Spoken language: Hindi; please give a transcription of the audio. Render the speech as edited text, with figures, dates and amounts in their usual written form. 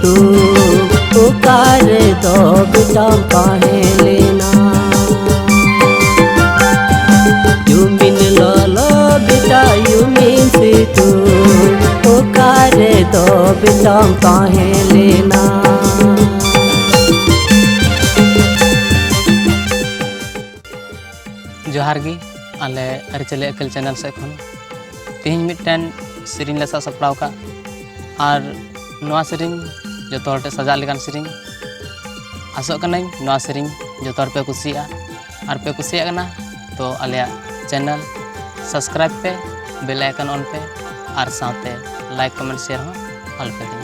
तू पुकार दो बेटा काहे लेना यू मिन लाला बेटा यू मीन से तू पुकार दो बेटा काहे लेना। जोहार गी आले अरिचले अकल चैनल से खन तेज मिट्टन सेरिंग ले सपड़ाव का और नवा सेरिंग जो तोरटे सजा लेकान सेरिंग आसो कनाई नवा सेरिंग जो तोर पे कुसिया और पे कुसिया कना तो आलिया चैनल सब्सक्राइब पे बेल आइकन ऑन पे और साथे लाइक कमेंट शेयर हो आल पे।